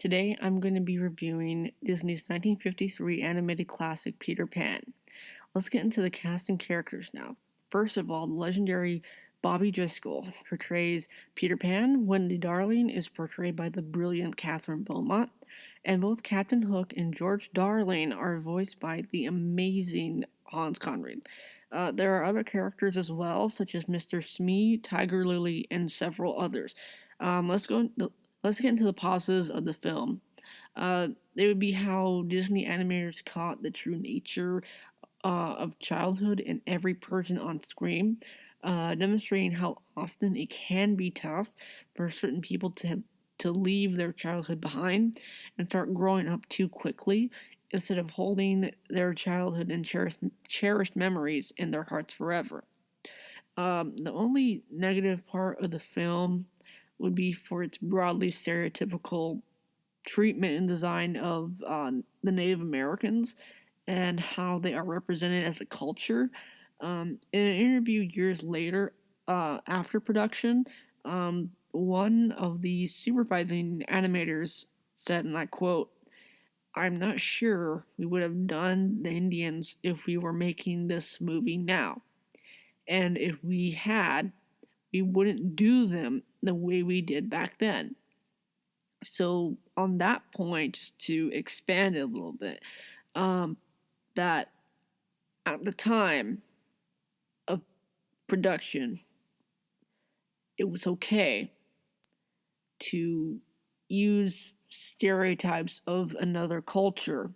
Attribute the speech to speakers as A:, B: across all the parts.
A: Today I'm going to be reviewing Disney's 1953 animated classic Peter Pan. Let's get into the cast and characters now. First of all, the legendary Bobby Driscoll portrays Peter Pan. Wendy Darling is portrayed by the brilliant Catherine Beaumont, and both Captain Hook and George Darling are voiced by the amazing Hans Conried. There are other characters as well, such as Mr. Smee, Tiger Lily, and several others. Let's get into the positives of the film. They would be how Disney animators caught the true nature of childhood in every person on screen, demonstrating how often it can be tough for certain people to leave their childhood behind and start growing up too quickly instead of holding their childhood and cherished memories in their hearts forever. The only negative part of the film would be for its broadly stereotypical treatment and design of the Native Americans and how they are represented as a culture. In an interview years later, after production, one of the supervising animators said, and I quote, "I'm not sure we would have done the Indians if we were making this movie now. And if we had, we wouldn't do them the way we did back then." So, on that point, just to expand it a little bit, that at the time of production, it was okay to use stereotypes of another culture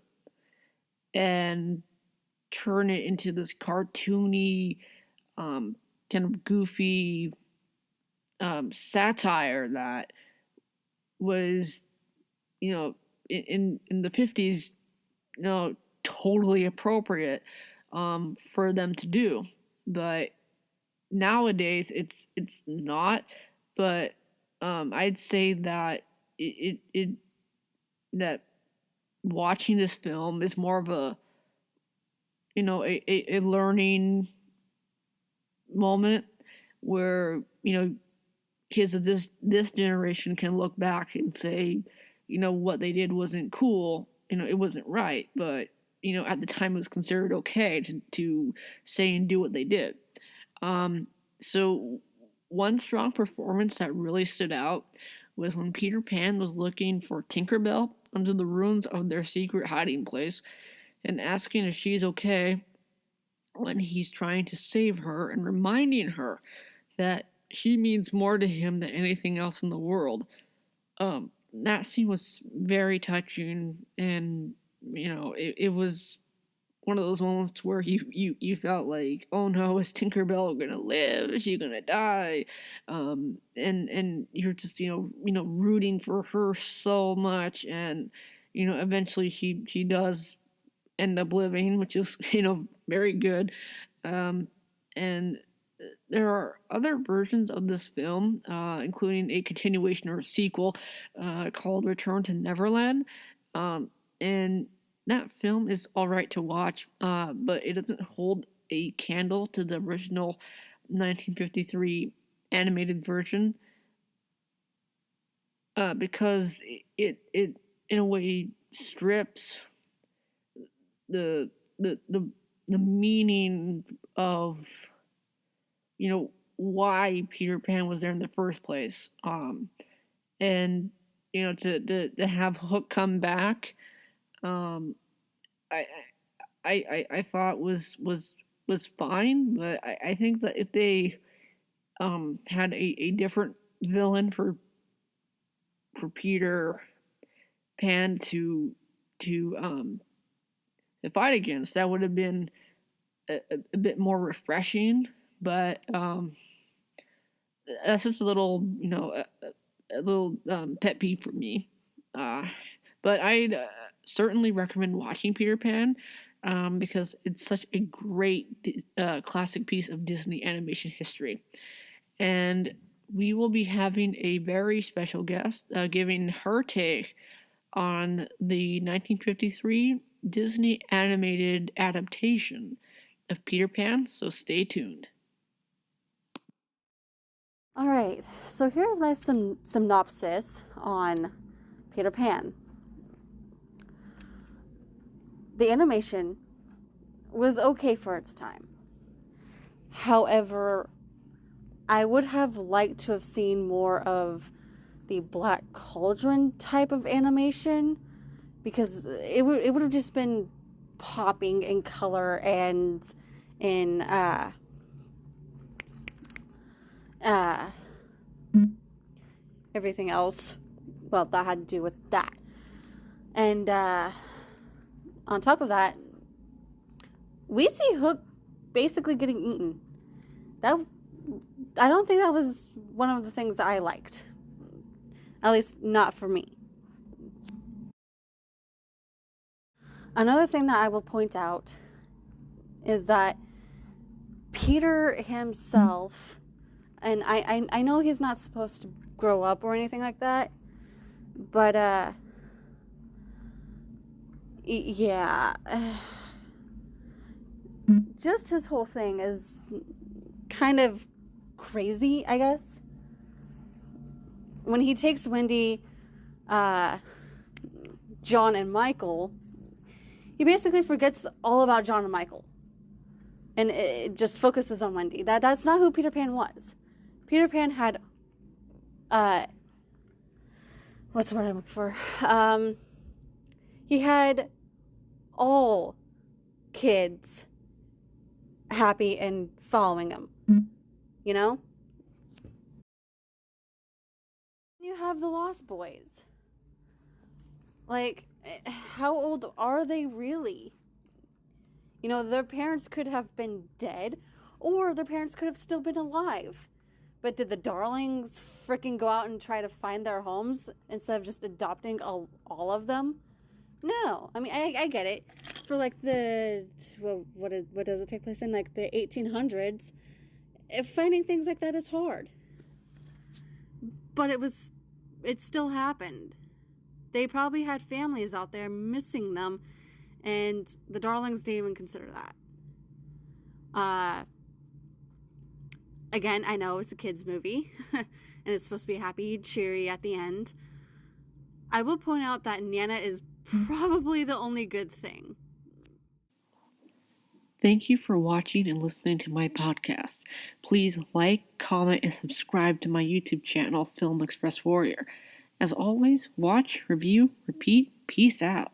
A: and turn it into this cartoony, kind of goofy satire that was, in the 50s, totally appropriate for them to do. But nowadays, it's not. But I'd say that that watching this film is more of a a learning moment where kids of this generation can look back and say, what they did wasn't cool, it wasn't right, but at the time it was considered okay to say and do what they did. So one strong performance that really stood out was when Peter Pan was looking for Tinkerbell under the ruins of their secret hiding place and asking if she's okay when he's trying to save her and reminding her that she means more to him than anything else in the world. That scene was very touching, and it was one of those moments where you felt like, oh no, is Tinkerbell gonna live? Is she gonna die? And you're just rooting for her so much, and eventually she does end up living, which is very good. And there are other versions of this film, including a continuation or a sequel called Return to Neverland. And that film is alright to watch, but it doesn't hold a candle to the original 1953 animated version because it in a way strips the meaning of why Peter Pan was there in the first place. And to have Hook come back, I thought was fine, but I think that if they had a different villain for Peter Pan to fight against, that would have been a bit more refreshing. But that's just a little, a little pet peeve for me. But I'd certainly recommend watching Peter Pan because it's such a great classic piece of Disney animation history. And we will be having a very special guest giving her take on the 1953 Disney animated adaptation of Peter Pan, so stay tuned.
B: All right, so here's my synopsis on Peter Pan. The animation was okay for its time. However, I would have liked to have seen more of the Black Cauldron type of animation, because it would have just been popping in color and in everything else. Well, that had to do with that. And on top of that, we see Hook basically getting eaten. I don't think that was one of the things that I liked. At least not for me. Another thing that I will point out is that Peter himself, and I know he's not supposed to grow up or anything like that, but yeah, just his whole thing is kind of crazy, I guess. When he takes Wendy, John, and Michael, he basically forgets all about John and Michael. And it just focuses on Wendy. That's not who Peter Pan was. Peter Pan had, what's the word I'm looking for? He had all kids happy and following him. You know? You have the Lost Boys. Like, how old are they really? You know, their parents could have been dead, or their parents could have still been alive. But did the Darlings freaking go out and try to find their homes instead of just adopting all of them? No. I mean, I get it. For like the, what does it take place in? Like the 1800s, finding things like that is hard. But it still happened. They probably had families out there missing them, and the Darlings didn't even consider that. Again, I know it's a kid's movie, and it's supposed to be happy, cheery at the end. I will point out that Nana is probably the only good thing.
A: Thank you for watching and listening to my podcast. Please like, comment, and subscribe to my YouTube channel, Film Express Warrior. As always, watch, review, repeat, peace out.